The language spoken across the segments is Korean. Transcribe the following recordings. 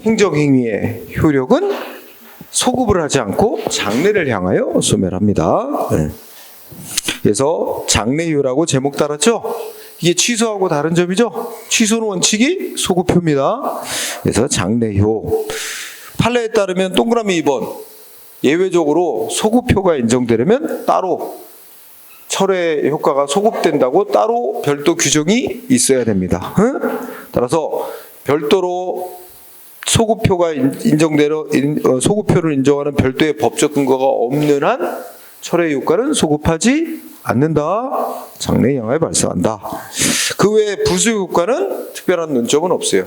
행정행위의 효력은 소급을 하지 않고 장래를 향하여 소멸합니다. 네. 그래서 장래효라고 제목 달았죠? 이게 취소하고 다른 점이죠? 취소는 원칙이 소급효입니다. 그래서 장래효. 판례에 따르면 동그라미 2번 예외적으로 소급효가 인정되려면 따로 철회 효과가 소급된다고 따로 별도 규정이 있어야 됩니다. 따라서 별도로 소급효가 소급효를 인정하는 별도의 법적 근거가 없는 한 철회 효과는 소급하지 않는다. 장래 향하여 발생한다. 그 외에 부수 효과는 특별한 논점은 없어요.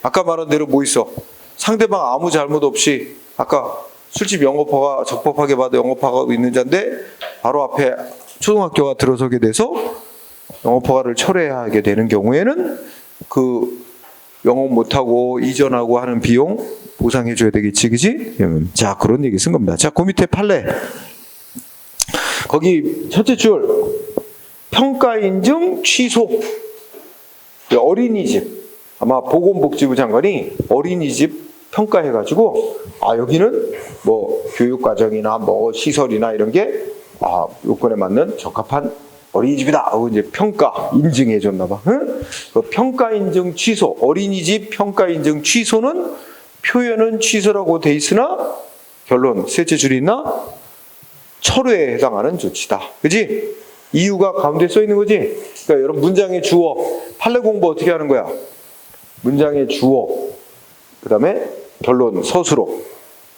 아까 말한 대로 뭐 있어? 상대방 아무 잘못 없이 아까 술집 영업허가 적법하게 받아 영업하고 있는 자인데 바로 앞에 초등학교가 들어서게 돼서 영업허가를 철회하게 되는 경우에는 그 영업 못하고 이전하고 하는 비용 보상해줘야 되겠지, 그지? 자, 그런 얘기 쓴 겁니다. 자, 그 밑에 판례. 거기 첫째 줄 평가 인증 취소. 어린이집 아마 보건복지부 장관이 어린이집 평가해가지고 여기는 뭐 교육과정이나 뭐 시설이나 이런 게 요건에 맞는 적합한 어린이집이다 하고 이제 평가 인증해줬나 봐. 그 평가 인증 취소, 어린이집 평가 인증 취소는 표현은 취소라고 돼 있으나 결론 셋째 줄이 있나? 철회에 해당하는 조치다. 그지? 이유가 가운데 써 있는 거지? 그러니까 여러분 문장의 주어, 판례 공부 어떻게 하는 거야? 문장의 주어, 그 다음에 결론, 서술어.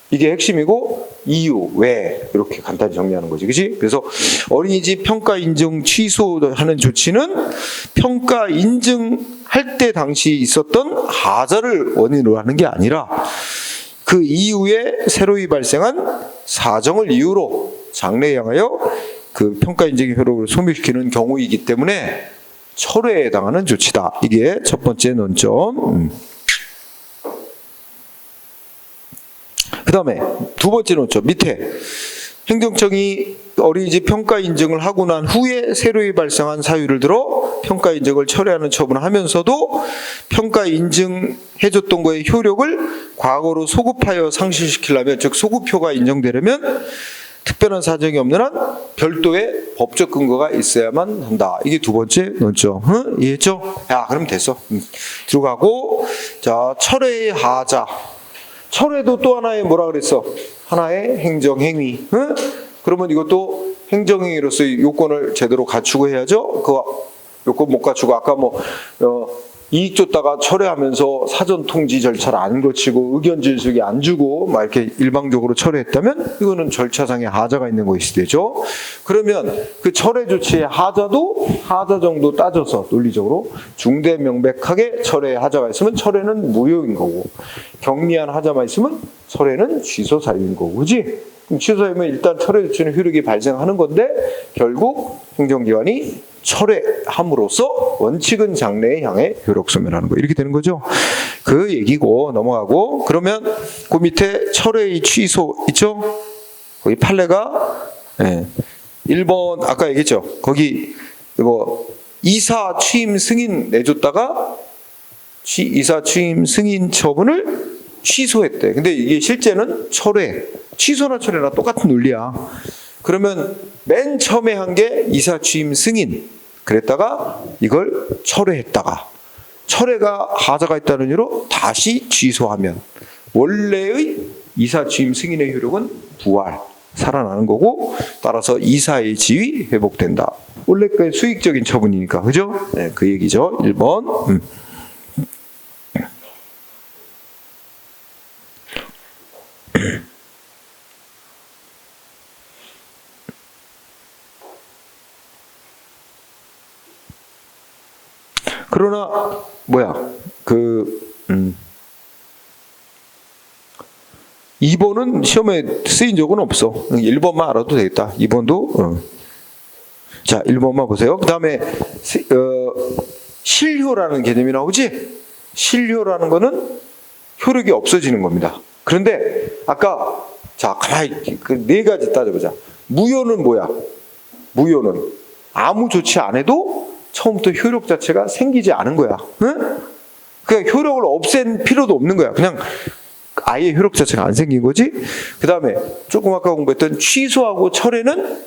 이게 핵심이고 이유, 왜 이렇게 간단히 정리하는 거지. 그치? 그래서 어린이집 평가 인증 취소하는 조치는 평가 인증할 때 당시 있었던 하자를 원인으로 하는 게 아니라 그 이후에 새로이 발생한 사정을 이유로 장래에 향하여 그 평가 인증의 효력을 소멸시키는 경우이기 때문에 철회에 해당하는 조치다. 이게 첫 번째 논점. 그 다음에 두 번째 논점 밑에 행정청이 어린이집 평가 인증을 하고 난 후에 새로이 발생한 사유를 들어 평가 인증을 철회하는 처분을 하면서도 평가 인증해줬던 거의 효력을 과거로 소급하여 상실시키려면, 즉 소급효가 인정되려면 특별한 사정이 없는 한 별도의 법적 근거가 있어야만 한다. 이게 두 번째 논점. 이해했죠? 그럼 됐어. 들어가고, 자, 철회의 하자. 철회도 또 하나의 뭐라 그랬어? 하나의 행정행위. 그러면 이것도 행정행위로서의 요건을 제대로 갖추고 해야죠. 그 요건 못 갖추고 아까 이익 줬다가 철회하면서 사전 통지 절차를 안 거치고 의견 질숙이 안 주고 막 이렇게 일방적으로 철회했다면 이거는 절차상의 하자가 있는 것이 되죠. 그러면 그 철회 조치의 하자도 하자 정도 따져서 논리적으로 중대 명백하게 철회의 하자가 있으면 철회는 무효인 거고, 경미한 하자만 있으면 철회는 취소 사유인 거고, 그지? 그럼 취소 사유면 일단 철회 조치는 효력이 발생하는 건데 결국 행정기관이 철회함으로써 원칙은 장래에 향해 효력 소멸하는 거, 이렇게 되는 거죠. 그 얘기고 넘어가고, 그러면 그 밑에 철회의 취소 있죠? 거기 판례가 1번 아까 얘기했죠. 거기 이사 취임 승인 내줬다가 이사 취임 승인 처분을 취소했대. 근데 이게 실제는 철회, 취소나 철회나 똑같은 논리야. 그러면 맨 처음에 한 게 이사 취임 승인, 그랬다가 이걸 철회했다가 철회가 하자가 있다는 이유로 다시 취소하면 원래의 이사 취임 승인의 효력은 살아나는 거고, 따라서 이사의 지위 회복된다. 원래 그 수익적인 처분이니까, 그죠? 네, 그 얘기죠. 1번. 그러나 2번은 시험에 쓰인 적은 없어. 1번만 알아도 되겠다. 2번도 자, 1번만 보세요. 그 다음에 실효라는 개념이 나오지? 실효라는 거는 효력이 없어지는 겁니다. 그런데 아까 가만히 그 네 가지 따져보자. 무효는 뭐야? 무효는 아무 조치 안 해도 처음부터 효력 자체가 생기지 않은 거야. 응? 그러니까 효력을 없앤 필요도 없는 거야. 그냥 아예 효력 자체가 안 생긴 거지. 그 다음에 조금 아까 공부했던 취소하고 철회는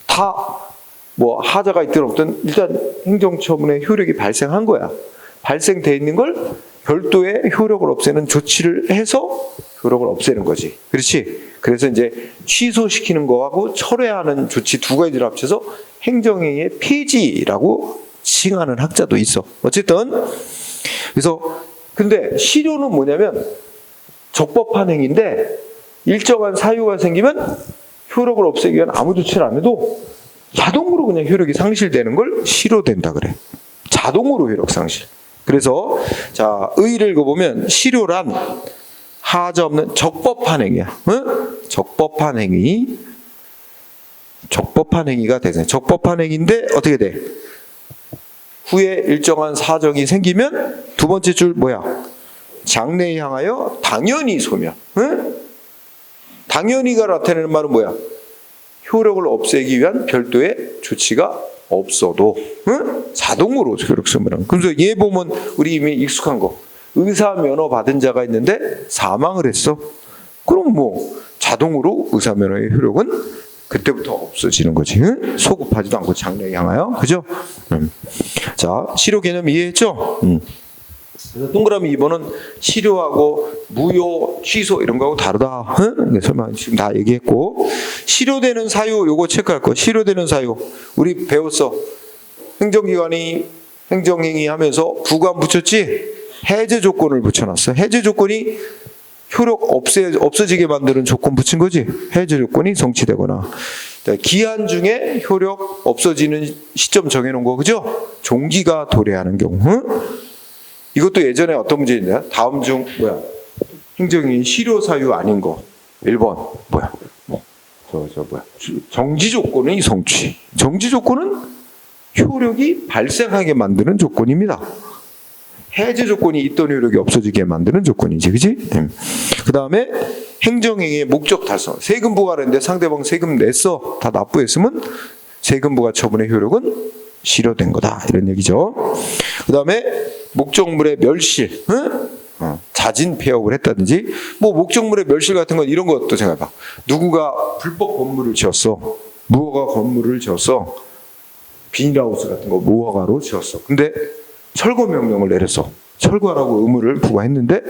다 뭐 하자가 있든 없든 일단 행정처분의 효력이 발생한 거야. 발생돼 있는 걸 별도의 효력을 없애는 조치를 해서 효력을 없애는 거지. 그렇지? 그래서 이제 취소시키는 거하고 철회하는 조치 두 가지를 합쳐서 행정행위의 폐지라고 칭하는 학자도 있어. 어쨌든 그래서 근데 실효는 뭐냐면 적법한 행위인데 일정한 사유가 생기면 효력을 없애기 위한 아무 조치를 안 해도 자동으로 그냥 효력이 상실되는 걸 실효된다 그래. 자동으로 효력 상실. 그래서 자 의의를 읽어보면 실효란 하자 없는 적법한 행위야. 응? 적법한 행위. 적법한 행위가 되잖아요. 적법한 행위인데 어떻게 돼? 후에 일정한 사정이 생기면 두 번째 줄 뭐야? 장래에 향하여 당연히 소멸. 응? 당연히가 나타내는 말은 뭐야? 효력을 없애기 위한 별도의 조치가 없어도 응? 자동으로 효력 소멸하는. 그래서 얘 보면 우리 이미 익숙한 거. 의사 면허 받은 자가 있는데 사망을 했어. 그럼 뭐 자동으로 의사 면허의 효력은 그때부터 없어지는 거지. 응? 소급하지도 않고 장래에 향하여. 그죠? 자, 실효 개념 이해했죠? 그래서 동그라미 2번은 실효하고 무효, 취소 이런 거하고 다르다. 응? 설명 지금 다 얘기했고 실효되는 사유 요거 체크할 거. 실효되는 사유 우리 배웠어. 행정기관이 행정행위 하면서 부관 붙였지? 해제 조건을 붙여놨어. 해제 조건이 효력 없어지게 만드는 조건 붙인 거지. 해제 조건이 성취되거나 기한 중에 효력 없어지는 시점 정해놓은 거 그죠? 종기가 도래하는 경우. 응? 이것도 예전에 어떤 문제 있나요? 다음 중 뭐야? 행정이 실효 사유 아닌 거. 1번 뭐야? 뭐야? 정지 조건의 성취. 정지 조건은 효력이 발생하게 만드는 조건입니다. 해제 조건이 있던 효력이 없어지게 만드는 조건이지, 그지? 그 다음에 행정행위의 목적 달성. 세금 부과를 했는데 상대방 세금 냈어. 다 납부했으면 세금 부과 처분의 효력은 실효된 거다. 이런 얘기죠. 그 다음에 목적물의 멸실. 응? 자진 폐업을 했다든지 뭐 목적물의 멸실 같은 건 이런 것도 생각해봐. 누구가 불법 건물을 지었어. 무허가 건물을 지었어. 비닐하우스 같은 거 무허가로 지었어. 근데 철거 명령을 내렸어. 철거하라고 의무를 부과했는데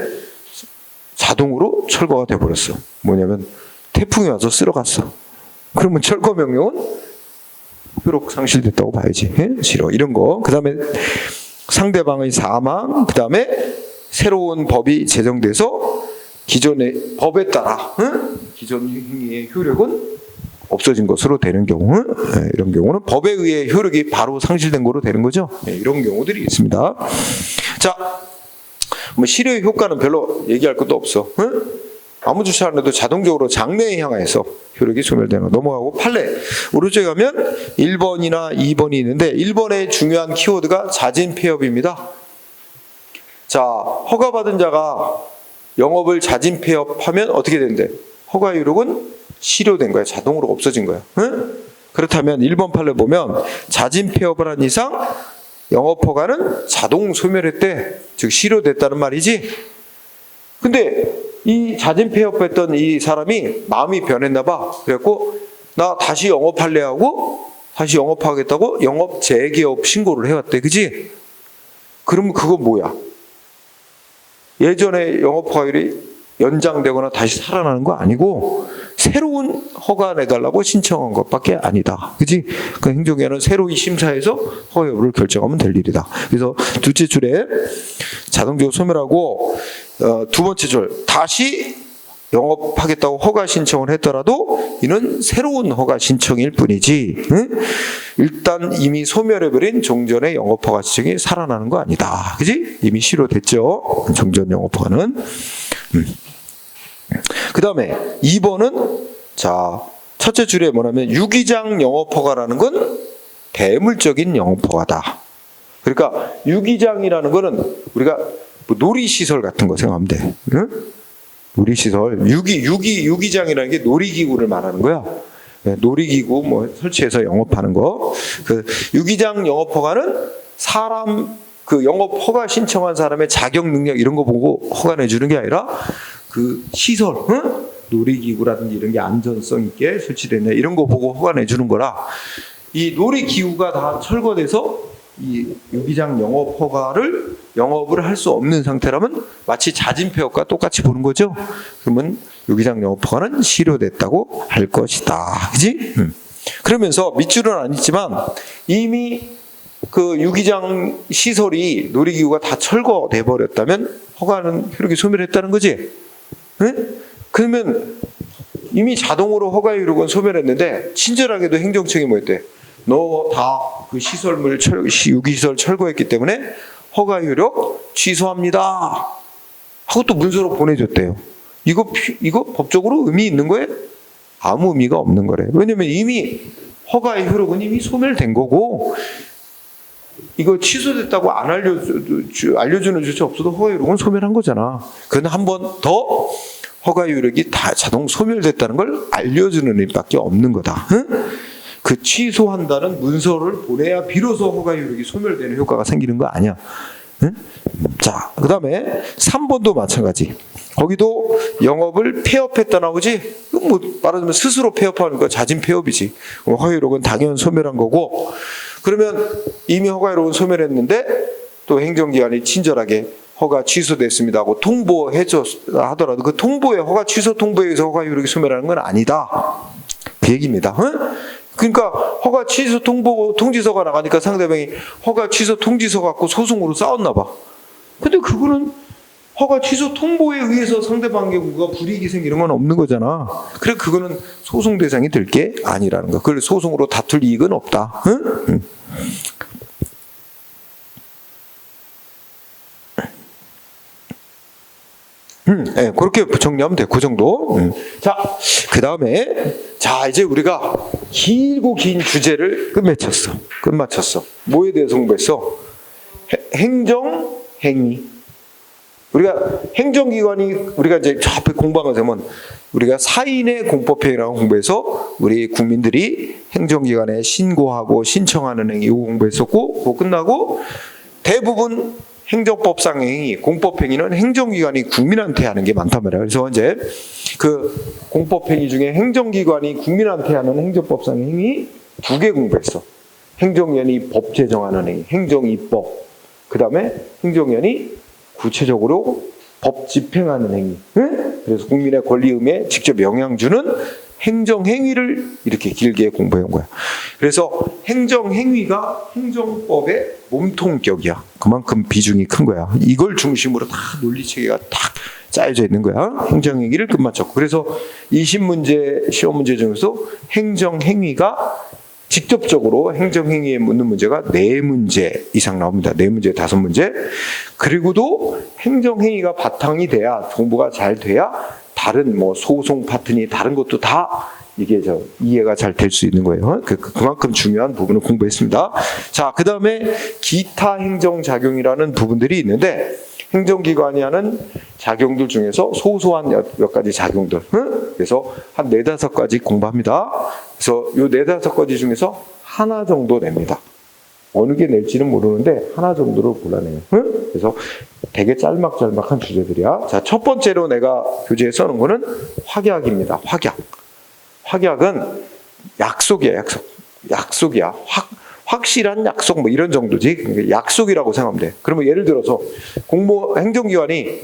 자동으로 철거가 돼버렸어. 뭐냐면 태풍이 와서 쓸어갔어. 그러면 철거 명령은 효력 상실됐다고 봐야지. 싫어. 이런 거. 그 다음에 상대방의 사망. 그 다음에 새로운 법이 제정돼서 기존의 법에 따라 기존 행위의 효력은 없어진 것으로 되는 경우, 이런 경우는 법에 의해 효력이 바로 상실된 거로 되는 거죠. 이런 경우들이 있습니다. 자, 뭐 실효의 효과는 별로 얘기할 것도 없어. 아무 조치 안 해도 자동적으로 장래에 향해서 효력이 소멸되는 거. 넘어가고 판례. 오른쪽에 가면 1번이나 2번이 있는데 1번의 중요한 키워드가 자진 폐업입니다. 자, 허가받은 자가 영업을 자진 폐업하면 어떻게 된대? 허가 효력은 실효된 거야. 자동으로 없어진 거야. 응? 그렇다면 1번 판례 보면 자진 폐업을 한 이상 영업 허가는 자동 소멸했대. 즉 실효됐다는 말이지. 근데 이 자진 폐업했던 이 사람이 마음이 변했나 봐. 그래갖고 나 다시 영업할래 하고 다시 영업하겠다고 영업 재개업 신고를 해왔대. 그지? 그러면 그거 뭐야? 예전에 영업 허가율이 연장되거나 다시 살아나는 거 아니고 새로운 허가 내달라고 신청한 것밖에 아니다. 그지? 그 행정위원회는 새로이 심사해서 허가 여부를 결정하면 될 일이다. 그래서 둘째 줄에 자동적으로 소멸하고 두 번째 줄 다시 영업하겠다고 허가 신청을 했더라도 이는 새로운 허가 신청일 뿐이지 일단 이미 소멸해버린 종전의 영업허가 신청이 살아나는 거 아니다. 그지? 이미 실효됐죠. 종전 영업허가는. 그 다음에 2번은 자 첫째 줄에 뭐냐면 유기장 영업허가라는 건 대물적인 영업허가다. 그러니까 유기장이라는 거는 우리가 뭐 놀이시설 같은 거 생각하면 돼. 응? 놀이시설 유기장이라는 게 놀이기구를 말하는 거야. 놀이기구 뭐 설치해서 영업하는 거. 그 유기장 영업허가는 사람 그 영업 허가 신청한 사람의 자격 능력 이런 거 보고 허가 내주는 게 아니라 그 시설, 응? 놀이기구라든지 이런 게 안전성 있게 설치됐냐 이런 거 보고 허가 내주는 거라 이 놀이기구가 다 철거돼서 이 유기장 영업을 할 수 없는 상태라면 마치 자진폐업과 똑같이 보는 거죠. 그러면 유기장 영업허가는 실효됐다고 할 것이다. 그지? 그러면서 밑줄은 안 있지만 이미 그 유기장 시설이 놀이기구가 다 철거돼 버렸다면 허가는 효력이 소멸했다는 거지. 응? 그러면 이미 자동으로 허가 효력은 소멸했는데 친절하게도 행정청이 뭐 했대? 너 다 그 시설물 유기시설 철거했기 때문에 허가 효력 취소합니다. 하고 또 문서로 보내줬대요. 이거 법적으로 의미 있는 거예요? 아무 의미가 없는 거래. 왜냐면 이미 허가의 효력은 이미 소멸된 거고 이거 취소됐다고 안 알려주는 조치 없어도 허가 효력은 소멸한 거잖아. 그건 한 번 더 허가 효력이 다 자동 소멸됐다는 걸 알려주는 의미밖에 없는 거다. 응? 그 취소한다는 문서를 보내야 비로소 허가 효력이 소멸되는 효과가 생기는 거 아니야. 응? 자, 그 다음에 3번도 마찬가지. 거기도 영업을 폐업했다 나오지? 뭐 말하자면 스스로 폐업하는 거 자진 폐업이지. 허가 효력은 당연 소멸한 거고 그러면 이미 허가 효력은 소멸했는데 또 행정기관이 친절하게 허가 취소됐습니다 하고 통보해줘 하더라도 그 통보에 허가 취소 통보에 의해서 허가 효력이 소멸하는 건 아니다. 그 얘기입니다. 응? 그러니까 허가 취소 통지서가 나가니까 상대방이 허가 취소 통지서 갖고 소송으로 싸웠나 봐. 근데 그거는 허가 취소 통보에 의해서 상대방 경우가 불이익이 생기는 건 없는 거잖아. 그래 그거는 소송 대상이 될 게 아니라는 거. 그걸 소송으로 다툴 이익은 없다. 응? 네, 그렇게 정리하면 돼. 그 정도. 자, 그 다음에 자 이제 우리가 길고 긴 주제를 끝마쳤어. 뭐에 대해서 공부했어? 행정, 행위. 우리가 행정기관이 우리가 이제 저 앞에 공부한 거 보면 우리가 사인의 공법행위라고 공부해서 우리 국민들이 행정기관에 신고하고 신청하는 행위 이거 공부했었고 그거 끝나고 대부분 행정법상 행위, 공법행위는 행정기관이 국민한테 하는 게 많단 말이야. 그래서 이제 그 공법행위 중에 행정기관이 국민한테 하는 행정법상 행위 2개 공부했어. 행정위원이 법 제정하는 행위, 행정입법. 그 다음에 행정위원이 구체적으로 법 집행하는 행위. 응? 그래서 국민의 권리의무에 직접 영향 주는 행정행위를 이렇게 길게 공부해 온 거야. 그래서 행정행위가 행정법의 몸통격이야. 그만큼 비중이 큰 거야. 이걸 중심으로 다 논리체계가 딱 짜여져 있는 거야. 행정행위를 끝마쳤고. 그래서 20문제 시험 문제 중에서 행정행위가 직접적으로 행정행위에 묻는 문제가 4문제 이상 나옵니다. 4문제, 5문제. 그리고도 행정행위가 바탕이 돼야 공부가 잘 돼야 다른 뭐 소송 파트니 다른 것도 다 이게 이해가 잘 될 수 있는 거예요. 그만큼 중요한 부분을 공부했습니다. 자, 그 다음에 기타 행정작용이라는 부분들이 있는데 행정기관이 하는 작용들 중에서 소소한 몇 가지 작용들. 그래서 한 4-5가지 공부합니다. 그래서 요 4-5가지 중에서 하나 정도 냅니다. 어느 게 낼지는 모르는데 하나 정도를 골라내요. 그래서 되게 짤막짤막한 주제들이야. 자, 첫 번째로 내가 교재에 써놓은 거는 확약입니다. 확약은 약속이야. 약속이야. 확실한 약속 뭐 이런 정도지. 약속이라고 생각하면 돼. 그러면 예를 들어서 행정기관이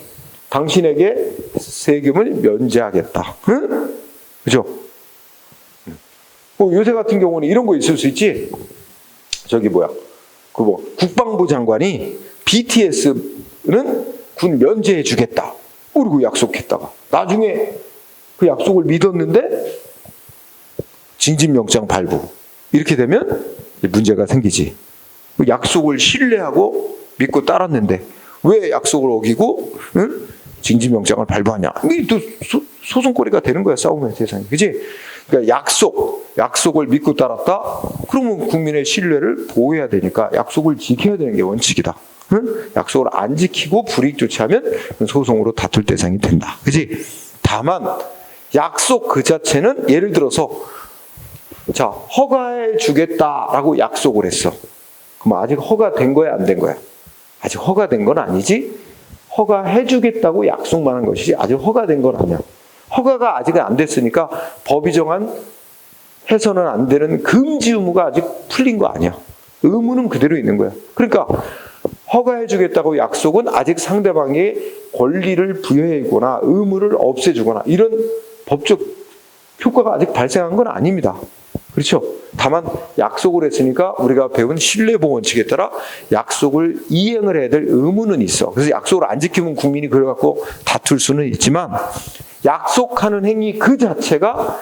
당신에게 세금을 면제하겠다. 응? 그죠? 요새 같은 경우는 이런 거 있을 수 있지. 국방부 장관이 BTS는 군 면제해 주겠다. 그리고 약속했다가 나중에 그 약속을 믿었는데 징집영장 발부. 이렇게 되면 문제가 생기지. 약속을 신뢰하고 믿고 따랐는데 왜 약속을 어기고 징집영장을 발부하냐. 이게 또 소송거리가 되는 거야. 싸움의 세상에. 그치? 그러니까 약속을 믿고 따랐다? 그러면 국민의 신뢰를 보호해야 되니까 약속을 지켜야 되는 게 원칙이다. 약속을 안 지키고 불이익 조치하면 소송으로 다툴 대상이 된다. 그치? 다만 약속 그 자체는 예를 들어서 자, 허가해 주겠다라고 약속을 했어. 그럼 아직 허가된 거야, 안 된 거야? 아직 허가된 건 아니지. 허가해주겠다고 약속만 한 것이지 아직 허가된 건 아니야. 허가가 아직은 안 됐으니까 법이 정한 해서는 안 되는 금지 의무가 아직 풀린 거 아니야. 의무는 그대로 있는 거야. 그러니까 허가해주겠다고 약속은 아직 상대방의 권리를 부여해주거나 의무를 없애주거나 이런 법적 효과가 아직 발생한 건 아닙니다. 그렇죠? 다만 약속을 했으니까 우리가 배운 신뢰보호 원칙에 따라 약속을 이행을 해야 될 의무는 있어. 그래서 약속을 안 지키면 국민이 그래갖고 다툴 수는 있지만 약속하는 행위 그 자체가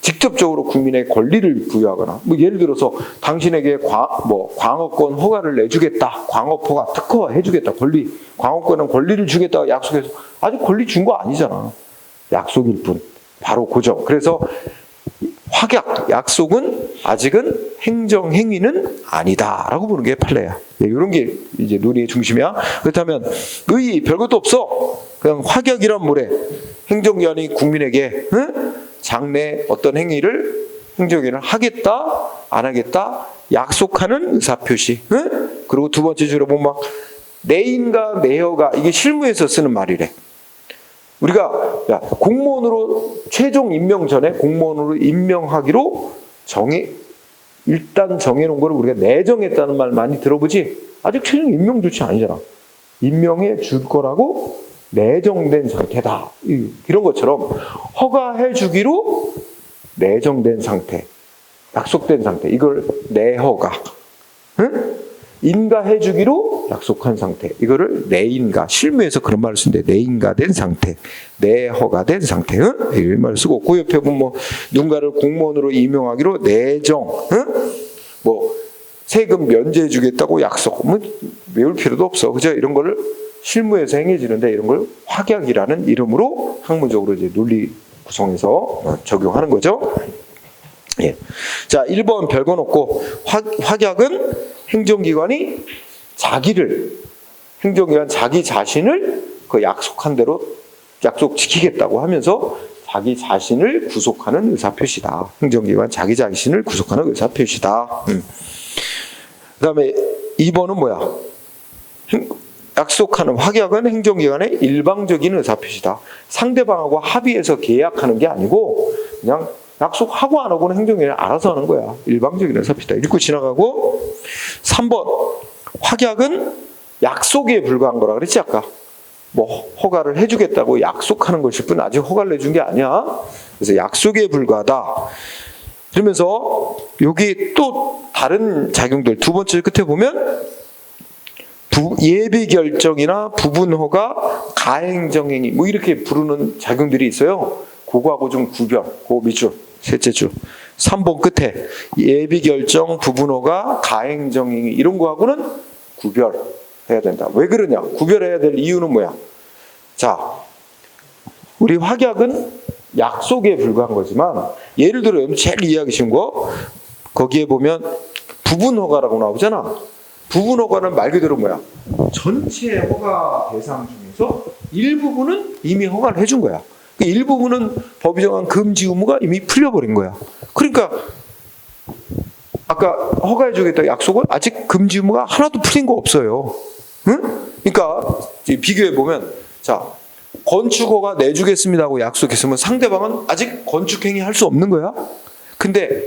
직접적으로 국민의 권리를 부여하거나 뭐 예를 들어서 당신에게 광업권 허가를 내주겠다. 광업허가 특허 해주겠다. 광업권은 권리를 주겠다고 약속해서 아직 권리 준 거 아니잖아. 약속일 뿐. 바로 그죠. 그래서 확약, 약속은 아직은 행정행위는 아니다라고 보는 게 판례야. 이런 게 이제 논의의 중심이야. 그렇다면 별것도 없어. 그냥 확약이란 뭐래? 행정기관이 국민에게 장래 어떤 행위를 행정기관을 하겠다, 안 하겠다 약속하는 의사표시. 그리고 두 번째 줄에 보면 막 내인과 내여가 이게 실무에서 쓰는 말이래. 우리가 공무원으로 최종 임명 전에 공무원으로 임명하기로 일단 정해놓은 거를 우리가 내정했다는 말 많이 들어보지? 아직 최종 임명 조치 아니잖아. 임명해 줄 거라고 내정된 상태다. 이런 것처럼 허가해 주기로 내정된 상태, 약속된 상태. 이걸 내허가. 인가해 주기로 약속한 상태. 이거를 내인가. 실무에서 그런 말을 쓰는데 내인가된 상태, 내허가된 상태. 이런 말을 쓰고 그 옆에 보면 누군가를 공무원으로 임명하기로 내정. 세금 면제해 주겠다고 약속. 외울 필요도 없어. 그죠? 이런 거를 실무에서 행해지는데 이런 걸 확약이라는 이름으로 학문적으로 이제 논리 구성해서 적용하는 거죠. 예. 자, 1번 별거 없고 확약은 행정기관이 행정기관 자기 자신을 그 약속한 대로 약속 지키겠다고 하면서 자기 자신을 구속하는 의사표시다. 행정기관 자기 자신을 구속하는 의사표시다. 그 다음에 2번은 뭐야? 약속하는 확약은 행정기관의 일방적인 의사표시다. 상대방하고 합의해서 계약하는 게 아니고 그냥 약속하고 안 하고는 행정기관이 알아서 하는 거야. 일방적인 의사표시다. 읽고 지나가고 3번 확약은 약속에 불과한 거라 그랬지 아까. 허가를 해주겠다고 약속하는 것일 뿐 아직 허가를 내준 게 아니야. 그래서 약속에 불과하다. 그러면서 여기 또 다른 작용들 두 번째 끝에 보면 예비 결정이나 부분허가, 가행정행위 이렇게 부르는 작용들이 있어요. 그거하고 좀 구별. 그거 밑줄, 셋째 줄. 3번 끝에 예비 결정, 부분허가, 가행정행위 이런 거하고는 구별해야 된다. 왜 그러냐? 구별해야 될 이유는 뭐야? 자, 우리 확약은 약속에 불과한 거지만 예를 들어 제일 이해하기 쉬운 거 거기에 보면 부분허가라고 나오잖아. 부분허가는 말 그대로 뭐야? 전체 허가 대상 중에서 일부분은 이미 허가를 해준 거야. 그 일부분은 법이 정한 금지 의무가 이미 풀려버린 거야. 그러니까 아까 허가해주겠다 약속은 아직 금지 의무가 하나도 풀린 거 없어요. 응? 그러니까 비교해보면 자 건축허가 내주겠습니다 하고 약속했으면 상대방은 아직 건축행위 할 수 없는 거야. 근데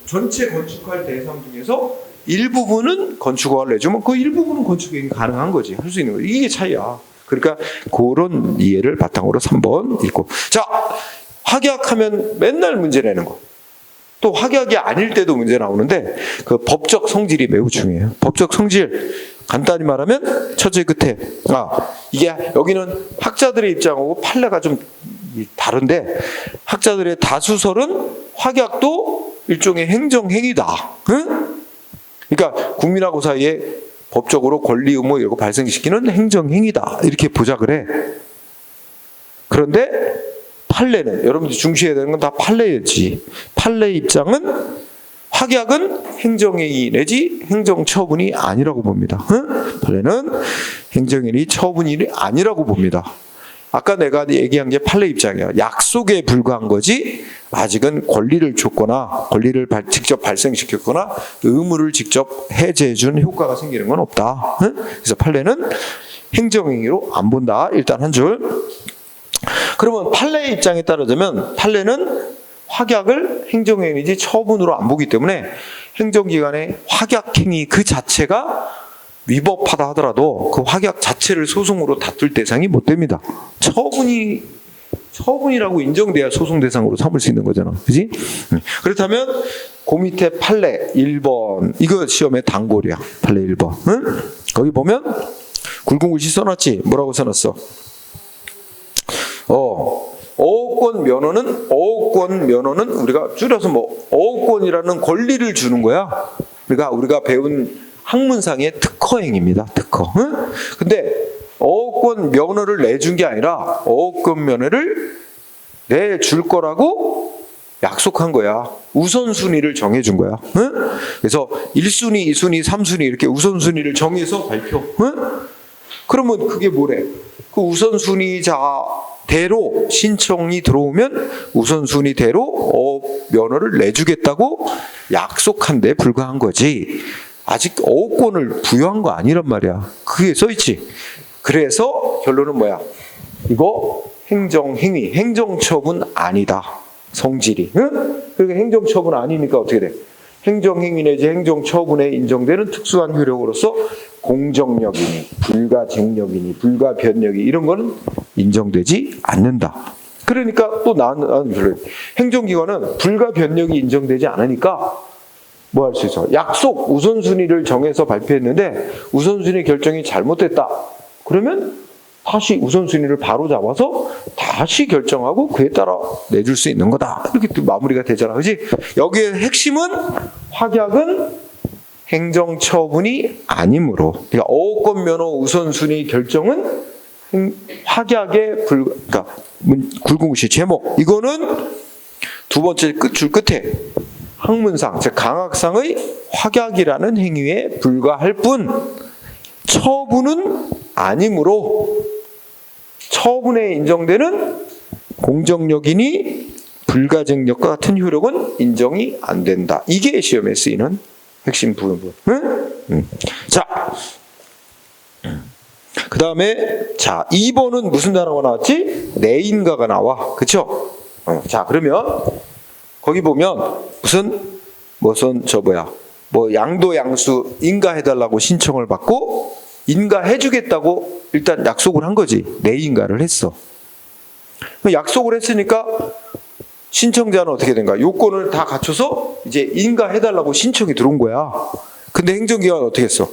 전체 건축할 대상 중에서 일부분은 건축허가를 내주면 그 일부분은 건축행위 가능한 거지. 할 수 있는 거지. 이게 차이야. 그러니까 그런 이해를 바탕으로 3번 읽고. 자, 확약하면 맨날 문제 내는 거. 또 확약이 아닐 때도 문제 나오는데 그 법적 성질이 매우 중요해요. 법적 성질 간단히 말하면 첫째 끝에 이게 여기는 학자들의 입장하고 판례가 좀 다른데 학자들의 다수설은 확약도 일종의 행정행위다. 응? 그러니까 국민하고 사이에 법적으로 권리 의무 이런 거 발생시키는 행정행위다. 이렇게 보자 그래. 그런데 판례는 여러분들이 중시해야 되는 건 다 판례였지. 판례 입장은 확약은 행정행위 내지 행정처분이 아니라고 봅니다. 판례는 행정행위 처분이 아니라고 봅니다. 아까 내가 얘기한 게 판례 입장이야. 약속에 불과한 거지 아직은 권리를 줬거나 권리를 직접 발생시켰거나 의무를 직접 해제해 준 효과가 생기는 건 없다. 응? 그래서 판례는 행정행위로 안 본다. 일단 한 줄. 그러면 판례의 입장에 따르자면 판례는 확약을 행정행위지 처분으로 안 보기 때문에 행정기관의 확약행위 그 자체가 위법하다 하더라도 그 확약 자체를 소송으로 다툴 대상이 못 됩니다. 처분이라고 인정돼야 소송 대상으로 삼을 수 있는 거잖아. 그지? 그렇다면 그 밑에 판례 1번 이거 시험에 단골이야. 판례 1번. 응? 거기 보면 굵은 글씨 써놨지? 뭐라고 써놨어? 어업권 면허는 우리가 줄여서 뭐 어업권이라는 권리를 주는 거야. 그러니까 우리가 배운 학문상의 특허행위입니다. 특허. 응? 근데 어업권 면허를 내준 게 아니라 어업권 면허를 내줄 거라고 약속한 거야. 우선순위를 정해준 거야. 응? 그래서 1순위, 2순위, 3순위 이렇게 우선순위를 정해서 발표. 응? 그러면 그게 뭐래? 그 우선순위자대로 신청이 들어오면 우선순위대로 어업 면허를 내주겠다고 약속한 데 불과한 거지. 아직 어업권을 부여한 거 아니란 말이야. 그게 써있지. 그래서 결론은 뭐야? 이거 행정행위, 행정처분 아니다. 성질이. 응? 그러니까 행정처분 아니니까 어떻게 돼? 행정행위 내지 행정처분에 인정되는 특수한 효력으로서 공정력이니 불가쟁력이니 불가변력이 이런 거는 인정되지 않는다. 그러니까 또 나는 행정기관은 불가변력이 인정되지 않으니까 뭐 할 수 있어? 약속 우선순위를 정해서 발표했는데 우선순위 결정이 잘못됐다. 그러면 다시 우선순위를 바로 잡아서 다시 결정하고 그에 따라 내줄 수 있는 거다. 이렇게 또 마무리가 되잖아. 그렇지? 여기에 핵심은 확약은 행정처분이 아니므로 그러니까 어업권 면허 우선순위 결정은 확약의 그러니까 굵은 글씨 제목 이거는 두 번째 줄 끝에 학문상 즉 강학상의 확약이라는 행위에 불과할 뿐 처분은 아니므로 처분에 인정되는 공정력이니 불가쟁력과 같은 효력은 인정이 안 된다. 이게 시험에 쓰이는 핵심 부분. 응? 자, 그 다음에 자 2번은 무슨 단어가 나왔지? 내인가가 나와. 그쵸? 자 그러면 거기 보면 뭐 양도 양수 인가해달라고 신청을 받고 인가해주겠다고 일단 약속을 한 거지. 내인가를 했어. 약속을 했으니까 신청자는 어떻게 된가? 요건을 다 갖춰서 이제 인가해달라고 신청이 들어온 거야. 근데 행정기관은 어떻게 했어?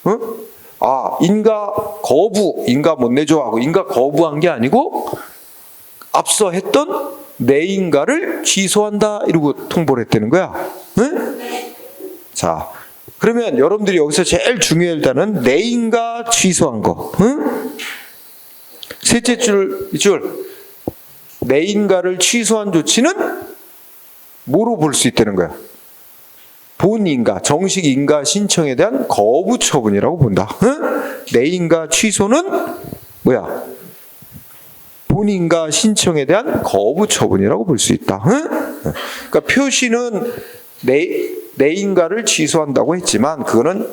응? 인가 못 내줘 하고 인가 거부한 게 아니고 앞서 했던 내인가를 취소한다 이러고 통보를 했다는 거야. 응? 자, 그러면 여러분들이 여기서 제일 중요한 일단은 내인가 취소한 거. 응? 셋째 줄 내인가를 취소한 조치는 뭐로 볼 수 있다는 거야? 본인가, 정식 인가 신청에 대한 거부 처분이라고 본다. 응? 내인가 취소는 뭐야? 본인가 신청에 대한 거부 처분이라고 볼 수 있다. 응? 그러니까 표시는 내인가를 취소한다고 했지만 그거는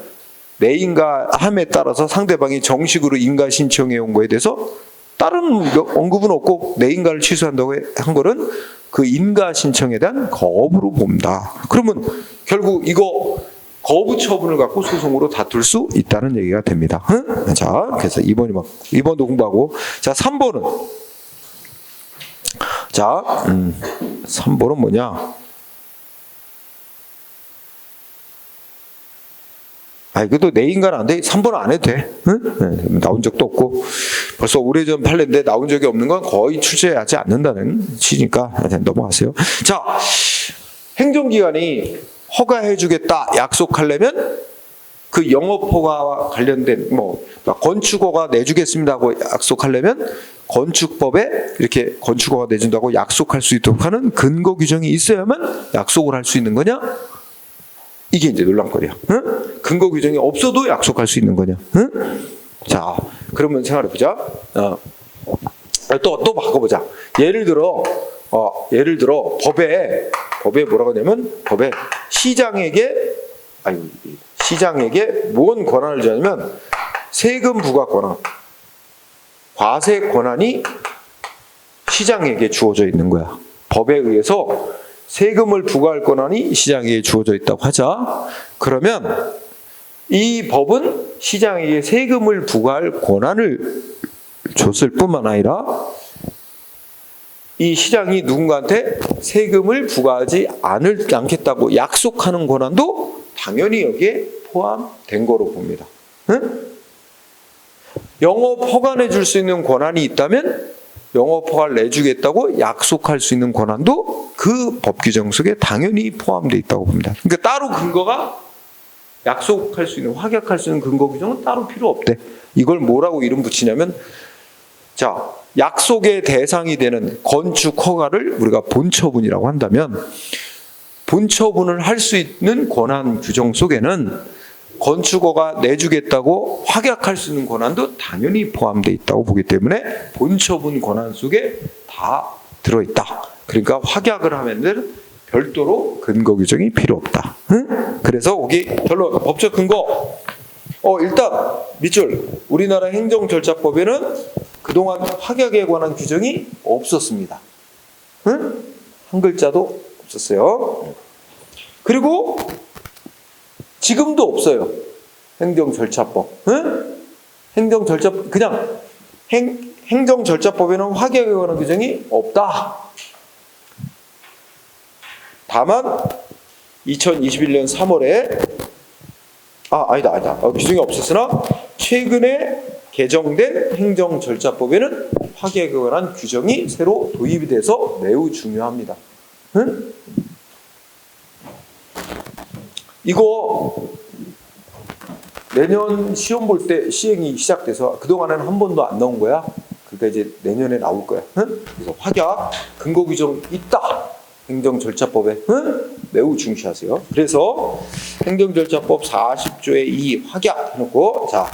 내인가함에 따라서 상대방이 정식으로 인가 신청해 온 거에 대해서 다른 언급은 없고 내인가를 취소한다고 한 거는 그 인가 신청에 대한 거부로 본다. 그러면 결국 이거 거부 처분을 갖고 소송으로 다툴 수 있다는 얘기가 됩니다. 응? 자, 그래서 2번도 공부하고 자 3번은 3번은 뭐냐? 이것도 내인가는 안 돼. 3번은 안 해도 돼. 응? 나온 적도 없고 벌써 오래전 판례인데 나온 적이 없는 건 거의 출제하지 않는다는 취지니까 넘어가세요. 자, 행정기관이 허가해주겠다 약속하려면 그 영업허가와 관련된 건축허가 내주겠습니다고 약속하려면 건축법에 이렇게 건축허가 내준다고 약속할 수 있도록 하는 근거 규정이 있어야만 약속을 할 수 있는 거냐? 이게 이제 논란거리야. 응? 근거 규정이 없어도 약속할 수 있는 거냐? 응? 자, 그러면 생각해보자. 또 바꿔보자. 예를 들어 법에 뭐라고 하냐면 법에 시장에게 뭔 권한을 주냐면 세금 부과 권한, 과세 권한이 시장에게 주어져 있는 거야. 법에 의해서 세금을 부과할 권한이 시장에게 주어져 있다고 하자. 그러면 이 법은 시장에게 세금을 부과할 권한을 줬을 뿐만 아니라 이 시장이 누군가한테 세금을 부과하지 않겠다고 약속하는 권한도 당연히 여기에 포함된 거로 봅니다. 응? 영업 허가내 줄 수 있는 권한이 있다면 영업 허가를 내주겠다고 약속할 수 있는 권한도 그 법 규정 속에 당연히 포함되어 있다고 봅니다. 그러니까 따로 근거가 약속할 수 있는, 확약할 수 있는 근거 규정은 따로 필요 없대. 이걸 뭐라고 이름 붙이냐면, 자, 약속의 대상이 되는 건축 허가를 우리가 본처분이라고 한다면, 본처분을 할 수 있는 권한 규정 속에는 건축허가 내주겠다고 확약할 수 있는 권한도 당연히 포함되어 있다고 보기 때문에 본처분 권한 속에 다 들어있다. 그러니까 확약을 하면은 별도로 근거 규정이 필요 없다. 응? 그래서 거기 결론, 법적 근거. 일단 밑줄, 우리나라 행정절차법에는 그동안 확약에 관한 규정이 없었습니다. 응? 한 글자도 없었어요. 그리고 지금도 없어요. 행정절차법. 응? 행정절차법, 그냥 행정절차법에는 확약에 관한 규정이 없다. 다만 2021년 3월에 아니다. 규정이 없었으나 최근에 개정된 행정절차법에는 확약에 관한 규정이 새로 도입이 돼서 매우 중요합니다. 응? 이거 내년 시험 볼 때 시행이 시작돼서 그동안에는 한 번도 안 나온 거야. 그러니까 이제 내년에 나올 거야. 응? 그래서 확약, 근거 규정 있다. 행정절차법에 매우 중시하세요. 그래서 행정절차법 40조의 2 확약 해놓고, 자,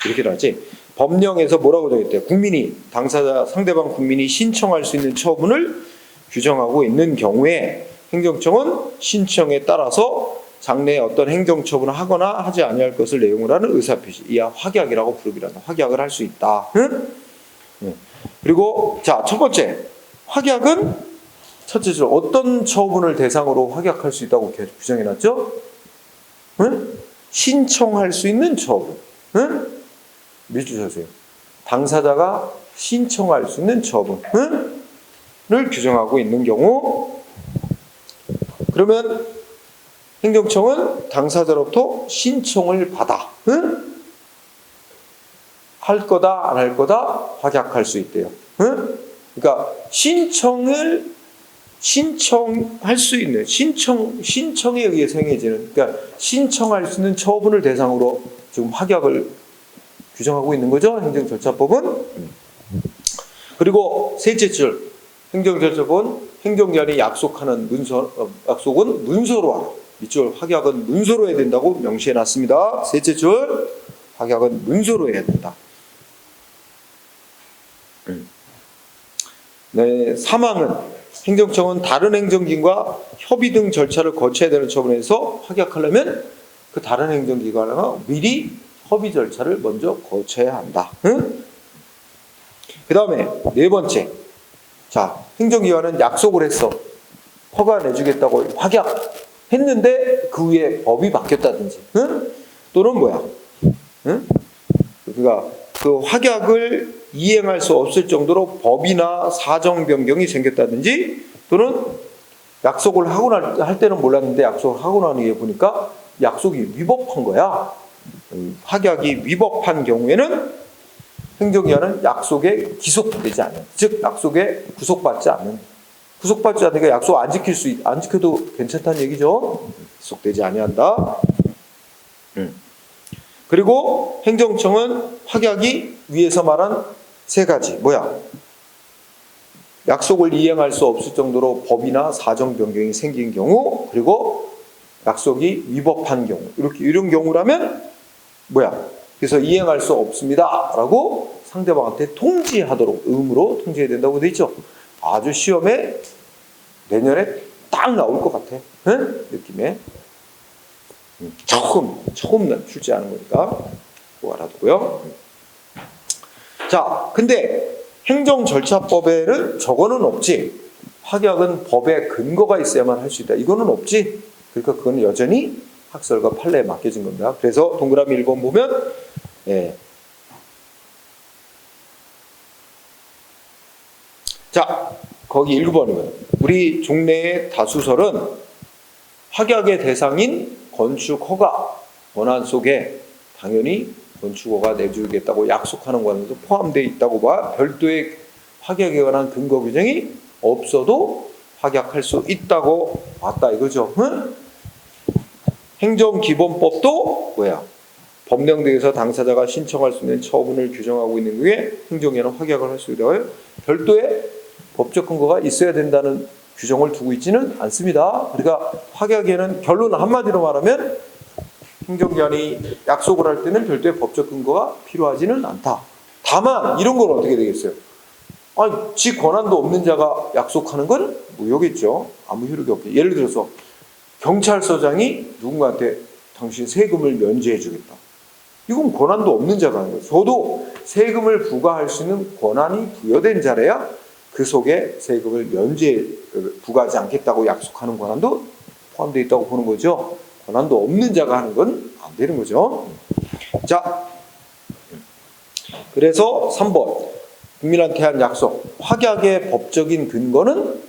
이렇게 나왔지. 법령에서 뭐라고 적었대요? 국민이, 당사자, 상대방 국민이 신청할 수 있는 처분을 규정하고 있는 경우에 행정청은 신청에 따라서 장래에 어떤 행정처분을 하거나 하지 아니할 것을 내용으로 하는 의사표시, 이하 확약이라고 부르기로 한다. 확약을 할 수 있다. 응? 그리고 자, 첫 번째, 확약은 첫째 줄 어떤 처분을 대상으로 확약할 수 있다고 규정해놨죠? 응? 신청할 수 있는 처분. 응? 밑줄 쳐주세요. 당사자가 신청할 수 있는 처분. 응? 를 규정하고 있는 경우, 그러면 행정청은 당사자로부터 신청을 받아. 응? 할 거다, 안 할 거다, 확약할 수 있대요. 응? 그러니까 신청할 수 있는, 신청에 의해서 행해지는, 그러니까 신청할 수 있는 처분을 대상으로 지금 확약을 규정하고 있는 거죠, 행정절차법은. 그리고 셋째 줄, 행정절차법은 행정기관이 약속은 문서로 하라. 밑줄, 확약은 문서로 해야 된다고 명시해 놨습니다. 셋째 줄, 확약은 문서로 해야 된다. 네, 3항은 행정청은 다른 행정기관과 협의 등 절차를 거쳐야 되는 처분에서 확약하려면 그 다른 행정기관과 미리 협의 절차를 먼저 거쳐야 한다. 응? 그 다음에 네 번째, 자, 행정기관은 약속을 했어. 허가 내주겠다고 확약했는데 그 후에 법이 바뀌었다든지, 응? 또는 뭐야? 응? 그러니까 그 확약을 이행할 수 없을 정도로 법이나 사정 변경이 생겼다든지, 또는 약속을 하고 할 때는 몰랐는데 약속을 하고 나니 보니까 약속이 위법한 거야. 확약이 위법한 경우에는 행정기관은 약속에 기속되지 않는, 즉 약속에 구속받지 않으니까 약속 안 지켜도 괜찮다는 얘기죠. 기속되지 아니한다. 그리고 행정청은 확약이 위에서 말한 세 가지, 뭐야? 약속을 이행할 수 없을 정도로 법이나 사정 변경이 생긴 경우, 그리고 약속이 위법한 경우, 이런 경우라면 뭐야? 그래서 이행할 수 없습니다 라고 상대방한테 통지하도록 의무로 통지해야 된다고 돼 있죠. 아주 시험에 내년에 딱 나올 것 같아. 응? 느낌에. 처음 출제하는 거니까 그거 알아두고요. 자, 근데 행정절차법에는 저거는 없지. 확약은 법에 근거가 있어야만 할 수 있다. 이거는 없지. 그러니까 그건 여전히 학설과 판례에 맡겨진 겁니다. 그래서 동그라미 1번 보면 자, 거기 1번이면 우리 종래의 다수설은 확약의 대상인 건축허가 권한 속에 당연히 건축허가 내주겠다고 약속하는 권한도 포함되어 있다고 봐. 별도의 확약에 관한 근거 규정이 없어도 확약할 수 있다고 봤다 이거죠. 응? 행정기본법도 뭐야? 법령등에서 당사자가 신청할 수 있는 처분을 규정하고 있는 후에 행정에는 확약을 할 수 있다고요. 별도의 법적 근거가 있어야 된다는 규정을 두고 있지는 않습니다. 그러니까 확약에는 결론 한마디로 말하면 행정기관이 약속을 할 때는 별도의 법적 근거가 필요하지는 않다. 다만 이런 건 어떻게 되겠어요? 아니, 지 권한도 없는 자가 약속하는 건 무효겠죠. 아무 효력이 없게. 예를 들어서 경찰서장이 누군가한테 당신 세금을 면제해 주겠다. 이건 권한도 없는 자가 하는 거예요. 저도 세금을 부과할 수 있는 권한이 부여된 자래야 그 속에 세금을 부과하지 않겠다고 약속하는 권한도 포함되어 있다고 보는 거죠. 권한도 없는 자가 하는 건 안 되는 거죠. 자, 그래서 3번 국민한테 한 약속, 확약의 법적인 근거는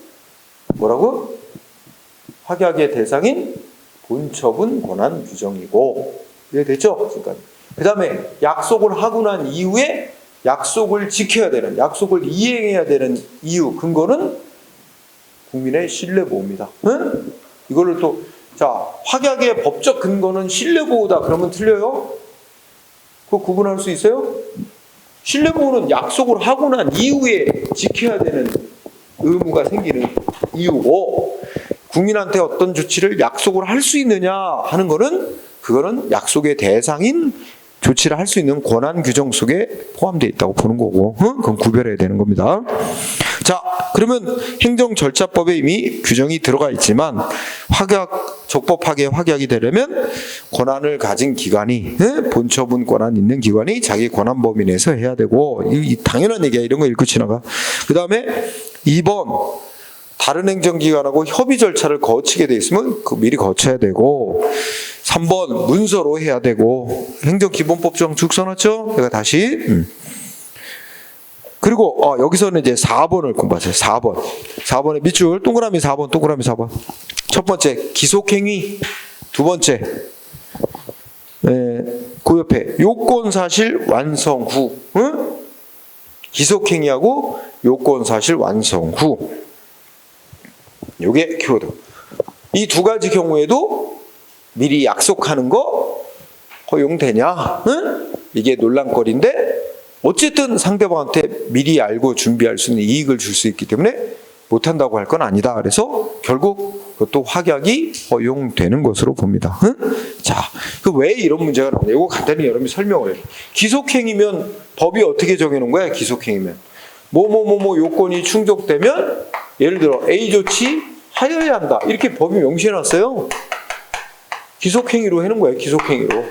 뭐라고? 확약의 대상인 본처분 권한 규정이고, 이해됐죠? 그 다음에 약속을 하고 난 이후에 약속을 지켜야 되는, 약속을 이행해야 되는 이유, 근거는 국민의 신뢰보호입니다. 응? 이거를 또, 자, 확약의 법적 근거는 신뢰보호다. 그러면 틀려요? 그거 구분할 수 있어요? 신뢰보호는 약속을 하고 난 이후에 지켜야 되는 의무가 생기는 이유고, 국민한테 어떤 조치를 약속을 할 수 있느냐 하는 거는 그거는 약속의 대상인 조치를 할 수 있는 권한 규정 속에 포함되어 있다고 보는 거고, 그건 구별해야 되는 겁니다. 자, 그러면 행정절차법에 이미 규정이 들어가 있지만 적법하게 확약이 되려면 권한을 가진 기관이, 본처분 권한 있는 기관이 자기 권한 범위 내에서 해야 되고, 이 당연한 얘기야. 이런 거 읽고 지나가. 그 다음에 2번 다른 행정기관하고 협의 절차를 거치게 돼 있으면 그 미리 거쳐야 되고, 3번 문서로 해야 되고, 행정기본법상 쭉 써놨죠? 제가 다시. 그리고 여기서는 이제 4번을 공부하세요. 4번. 4번의 밑줄 동그라미 4번, 동그라미 4번. 첫 번째 기속행위, 두 번째 그 옆에 요건사실 완성 후. 응? 기속행위하고 요건사실 완성 후. 요게 키워드. 이 두 가지 경우에도 미리 약속하는 거 허용되냐? 응? 이게 논란거리인데, 어쨌든 상대방한테 미리 알고 준비할 수 있는 이익을 줄 수 있기 때문에 못한다고 할 건 아니다. 그래서 결국 그것도 확약이 허용되는 것으로 봅니다. 응? 자, 왜 이런 문제가 나오냐? 이거 간단히 여러분이 설명을 해요. 기속행위면 법이 어떻게 정해놓은 거야? 기속행위면 뭐뭐뭐뭐 요건이 충족되면, 예를 들어 A 조치 하여야 한다. 이렇게 법이 명시해놨어요. 기속행위로 해놓은 거예요. 기속행위로.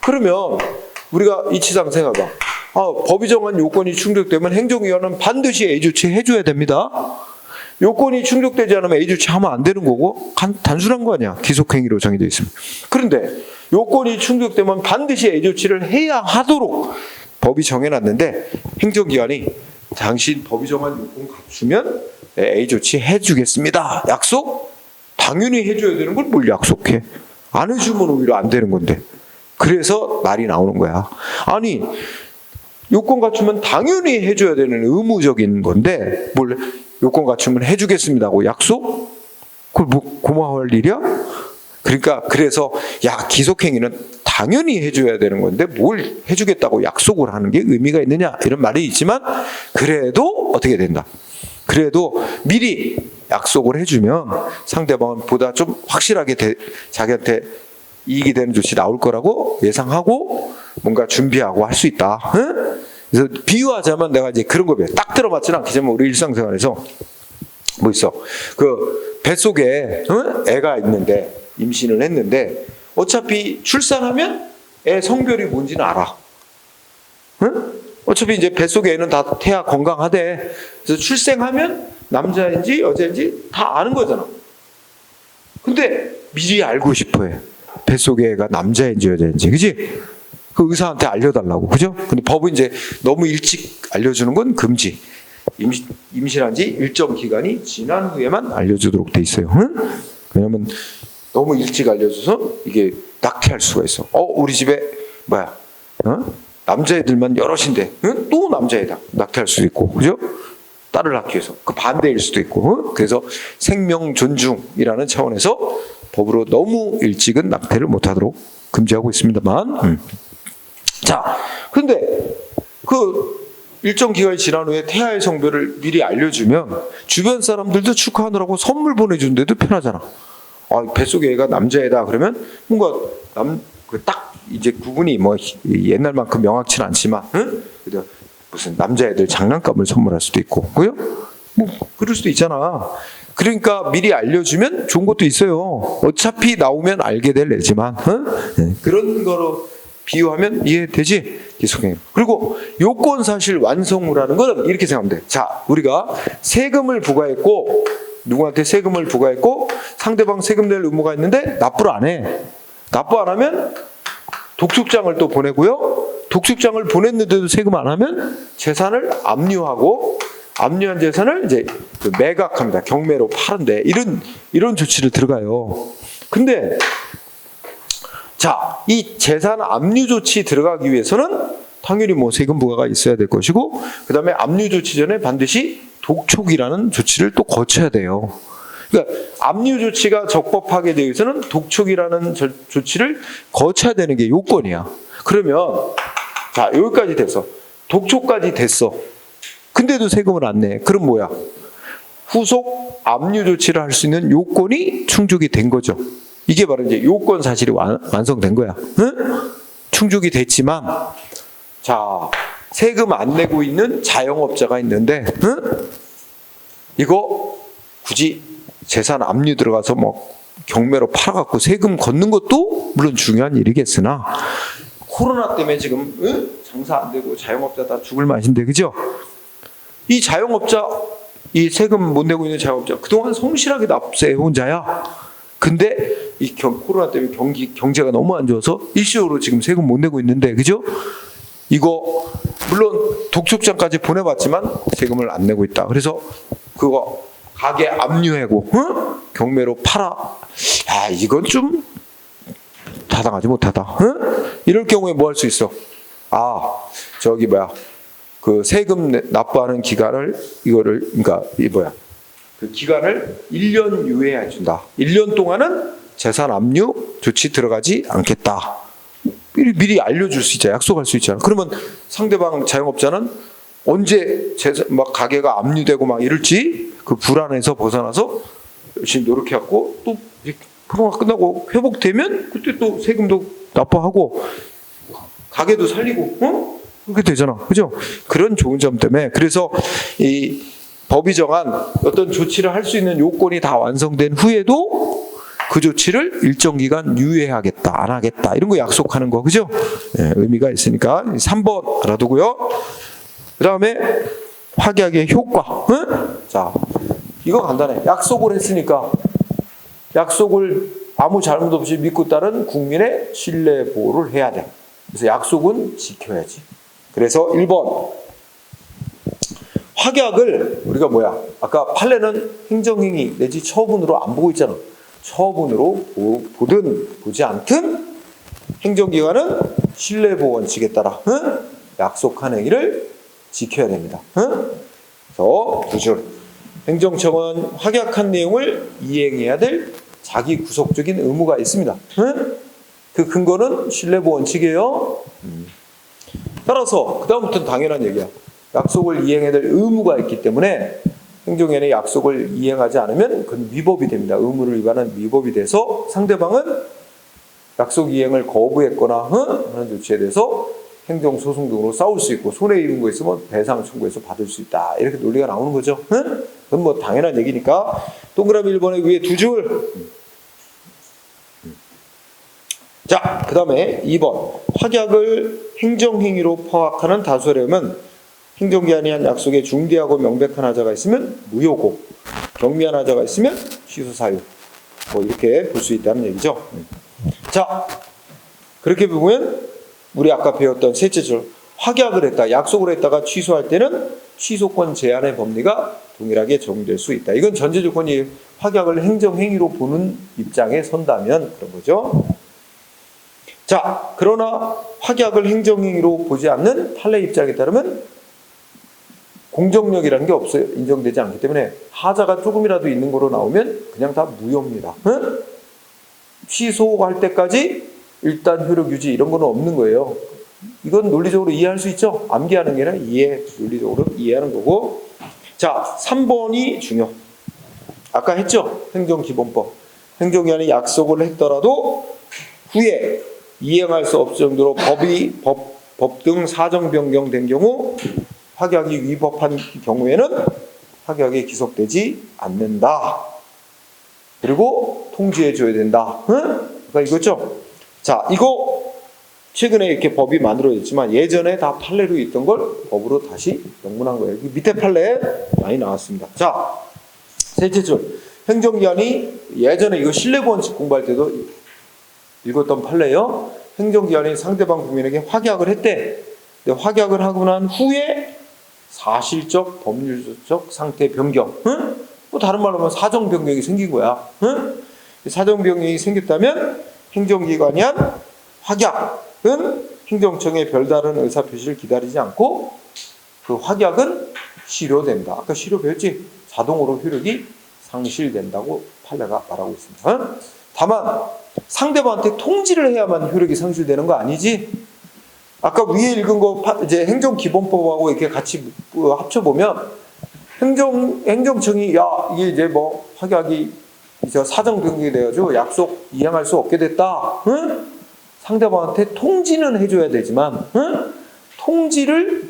그러면 우리가 이치상 생각해봐. 법이 정한 요건이 충족되면 행정기관은 반드시 A 조치 해줘야 됩니다. 요건이 충족되지 않으면 A 조치 하면 안 되는 거고, 단순한 거 아니야. 기속행위로 정해져 있으면. 그런데 요건이 충족되면 반드시 A 조치를 해야 하도록 법이 정해놨는데, 행정기관이 당신 법이 정한 요건 갖추면 A 조치 해주겠습니다. 약속? 당연히 해줘야 되는 걸 뭘 약속해? 안 해주면 오히려 안 되는 건데. 그래서 말이 나오는 거야. 아니, 요건 갖추면 당연히 해줘야 되는 의무적인 건데, 뭘 요건 갖추면 해주겠습니다고 약속? 그걸 뭐 고마워할 일이야? 그러니까 그래서 기속행위는 당연히 해줘야 되는 건데 뭘 해주겠다고 약속을 하는 게 의미가 있느냐, 이런 말이 있지만, 그래도 어떻게 된다? 그래도 미리 약속을 해주면 상대방은 보다 좀 확실하게 자기한테 이익이 되는 조치 나올 거라고 예상하고 뭔가 준비하고 할 수 있다. 응? 그래서 비유하자면 내가 이제 그런 거 배워. 딱 들어맞지는 않겠지만 우리 일상생활에서 뭐 있어? 그 뱃속에 애가 있는데 임신을 했는데 어차피 출산하면 애 성별이 뭔지는 알아. 응? 어차피 이제 뱃속에 애는 다 태아 건강하대. 그래서 출생하면 남자인지 여자인지 다 아는 거잖아. 근데 미리 알고 싶어해. 뱃속에 애가 남자인지 여자인지, 그지? 그 의사한테 알려달라고, 그죠? 근데 법은 이제 너무 일찍 알려주는 건 금지. 임신한 지 일정 기간이 지난 후에만 알려주도록 돼 있어요. 응? 왜냐면 너무 일찍 알려줘서 이게 낙태할 수가 있어. 우리 집에 뭐야? 남자애들만 여럿인데, 응? 또 남자애다. 낙태할 수도 있고, 그죠? 딸을 낳기 위해서 그 반대일 수도 있고, 응? 그래서 생명 존중이라는 차원에서 법으로 너무 일찍은 낙태를 못하도록 금지하고 있습니다만, 자, 근데 그 일정 기간이 지난 후에 태아의 성별을 미리 알려주면 주변 사람들도 축하하느라고 선물 보내주는데도 편하잖아. 뱃속에 애가 남자애다 그러면 뭔가 딱 이제 구분이 뭐 옛날만큼 명확치는 않지만, 응? 무슨 남자애들 장난감을 선물할 수도 있고, 그요? 뭐 그럴 수도 있잖아. 그러니까 미리 알려주면 좋은 것도 있어요. 어차피 나오면 알게 될 애지만, 응? 네. 그런 거로 비유하면 이해되지? 계속해요. 그리고 요건 사실 완성무라는 건 이렇게 생각하면 돼. 자, 우리가 세금을 부과했고, 누구한테 세금을 부과했고, 상대방 세금 낼 의무가 있는데 납부를 안 해. 납부 안 하면 독촉장을 또 보내고요. 독촉장을 보냈는데도 세금 안 하면 재산을 압류하고, 압류한 재산을 이제 매각합니다. 경매로 파는데 이런 조치를 들어가요. 근데 자, 이 재산 압류 조치 들어가기 위해서는 당연히 뭐 세금 부과가 있어야 될 것이고, 그 다음에 압류 조치 전에 반드시 독촉이라는 조치를 또 거쳐야 돼요. 그러니까 압류 조치가 적법하게 되기 위해서는 독촉이라는 조치를 거쳐야 되는 게 요건이야. 그러면 자, 여기까지 됐어. 독촉까지 됐어. 근데도 세금을 안 내. 그럼 뭐야? 후속 압류 조치를 할 수 있는 요건이 충족이 된 거죠. 이게 바로 이제 요건 사실이 완성된 거야. 응? 충족이 됐지만, 자, 세금 안 내고 있는 자영업자가 있는데, 응? 이거 굳이 재산 압류 들어가서 뭐 경매로 팔아갖고 세금 걷는 것도 물론 중요한 일이겠으나, 코로나 때문에 지금 장사 안 되고 자영업자 다 죽을 맛인데, 그죠? 이 자영업자, 이 세금 못 내고 있는 자영업자 그동안 성실하게 납세해온 자야. 근데 이 코로나 때문에 경제가 너무 안 좋아서 일시적으로 지금 세금 못 내고 있는데, 그죠? 이거 물론 독촉장까지 보내봤지만 세금을 안 내고 있다. 그래서 그거 가게 압류하고 경매로 팔아. 이건 좀 타당하지 못하다. 이럴 경우에 뭐 할 수 있어? 저기 뭐야, 그 세금 납부하는 기간을 그러니까 그 기간을 1년 유예해 준다. 1년 동안은 재산 압류 조치 들어가지 않겠다. 미리 알려줄 수 있잖아. 약속할 수 있잖아. 그러면 상대방 자영업자는 언제 막 가게가 압류되고 막 이럴지 그 불안에서 벗어나서 열심히 노력해갖고 또 코로나 끝나고 회복되면 그때 또 세금도 납부하고 가게도 살리고, 그렇게 되잖아. 그죠? 그런 좋은 점 때문에, 그래서 이 법이 정한 어떤 조치를 할 수 있는 요건이 다 완성된 후에도 그 조치를 일정 기간 유예하겠다, 안 하겠다, 이런 거 약속하는 거, 그죠? 네, 의미가 있으니까 3번 알아두고요. 그 다음에 확약의 효과. 자, 이거 간단해. 약속을 했으니까 약속을 아무 잘못 없이 믿고 따른 국민의 신뢰 보호를 해야 돼. 그래서 약속은 지켜야지. 그래서 1번 확약을 우리가 뭐야? 아까 판례는 행정행위 내지 처분으로 안 보고 있잖아. 처분으로 보든 보지 않든 행정기관은 신뢰보호 원칙에 따라 약속한 행위를 지켜야 됩니다. 그래서 두 줄. 행정청은 확약한 내용을 이행해야 될 자기 구속적인 의무가 있습니다. 그 근거는 신뢰보호 원칙이에요. 따라서 그 다음부터는 당연한 얘기야. 약속을 이행해야 될 의무가 있기 때문에 행정위원회 약속을 이행하지 않으면 그건 위법이 됩니다. 의무를 위반한 위법이 돼서 상대방은 약속 이행을 거부했거나 하는 조치에 대해서 행정소송 등으로 싸울 수 있고 손해 입은 거 있으면 배상 청구해서 받을 수 있다. 이렇게 논리가 나오는 거죠. 응? 그건 뭐 당연한 얘기니까 동그라미 1번의 위에 두 줄. 자, 그 다음에 2번. 확약을 행정행위로 파악하는 다수어려면 행정기한이 한 약속에 중대하고 명백한 하자가 있으면 무효고 경미한 하자가 있으면 취소 사유. 뭐 이렇게 볼 수 있다는 얘기죠. 자, 그렇게 보면 우리 아까 배웠던 셋째 줄 확약을 했다, 약속을 했다가 취소할 때는 취소권 제한의 법리가 동일하게 적용될 수 있다. 이건 전제 조건이 확약을 행정행위로 보는 입장에 선다면 그런 거죠. 자, 그러나 확약을 행정행위로 보지 않는 판례 입장에 따르면 공정력이라는 게 없어요. 인정되지 않기 때문에 하자가 조금이라도 있는 거로 나오면 그냥 다 무효입니다. 응? 취소할 때까지 일단 효력 유지 이런 거는 없는 거예요. 이건 논리적으로 이해할 수 있죠? 암기하는 게 아니라 논리적으로 이해하는 거고. 자, 3번이 중요. 아까 했죠? 행정기본법. 행정기한이 약속을 했더라도 후에 이행할 수 없을 정도로 법 등 사정 변경된 경우 확약이 위법한 경우에는 확약이 기속되지 않는다. 그리고 통지해 줘야 된다. 응? 그러니까 이거죠? 자, 이거 최근에 이렇게 법이 만들어졌지만 예전에 다 판례로 있던 걸 법으로 다시 명문한 거예요. 밑에 판례에 많이 나왔습니다. 자, 셋째 줄. 행정기한이 예전에 이거 신뢰원칙 공부할 때도 읽었던 판례예요. 행정기한이 상대방 국민에게 확약을 했대. 근데 확약을 하고 난 후에 사실적, 법률적 상태 변경. 응? 뭐 다른 말로 하면 사정 변경이 생긴 거야. 응? 사정 변경이 생겼다면 행정기관이 한 확약은 행정청의 별다른 의사표시를 기다리지 않고 그 확약은 실효된다. 아까 실효 배웠지? 자동으로 효력이 상실된다고 판례가 말하고 있습니다. 응? 다만 상대방한테 통지를 해야만 효력이 상실되는 거 아니지? 아까 위에 읽은 거 이제 행정기본법하고 이렇게 같이 합쳐보면 행정청이 이게 이제 뭐 확약이 이제 사정 변경이 돼가지고 약속 이행할 수 없게 됐다. 응? 상대방한테 통지는 해줘야 되지만, 응? 통지를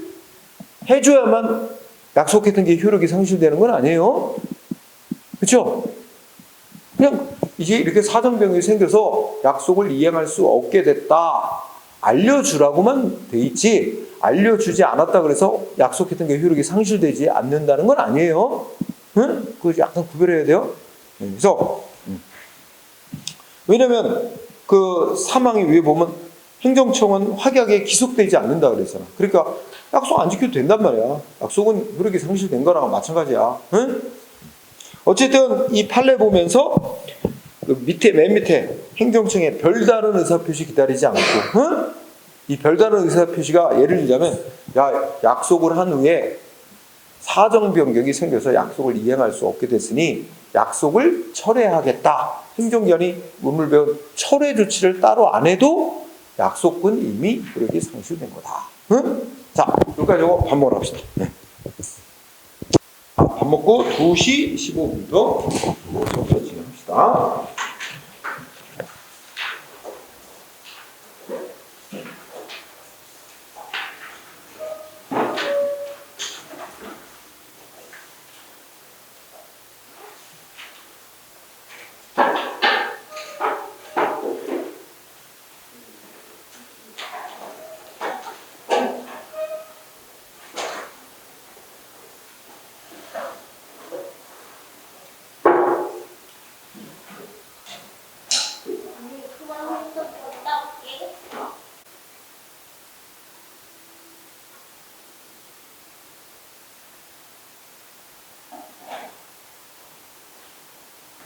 해줘야만 약속했던 게 효력이 상실되는 건 아니에요. 그렇죠? 그냥 이게 이렇게 사정 변경이 생겨서 약속을 이행할 수 없게 됐다. 알려주라고만 돼 있지 알려주지 않았다 그래서 약속했던 게 효력이 상실되지 않는다는 건 아니에요. 응? 그거 약간 구별해야 돼요. 그래서 왜냐면 그 사망에 위에 보면 행정청은 확약에 기속되지 않는다 그랬잖아. 그러니까 약속 안 지켜도 된단 말이야. 약속은 효력이 상실된 거랑 마찬가지야. 응? 어쨌든 이 판례 보면서 그 맨 밑에 행정청의 별다른 의사표시 기다리지 않고, 응? 이 별다른 의사표시가 예를 들자면, 약속을 한 후에 사정 변경이 생겨서 약속을 이행할 수 없게 됐으니 약속을 철회하겠다. 행정기관이 문물 배운 철회 조치를 따로 안 해도 약속은 이미 효력이 상실된 거다. 응? 자, 여기까지 밥 먹으러 갑시다. 네. 밥 먹고 2시 15분부터 수업을 진행합시다.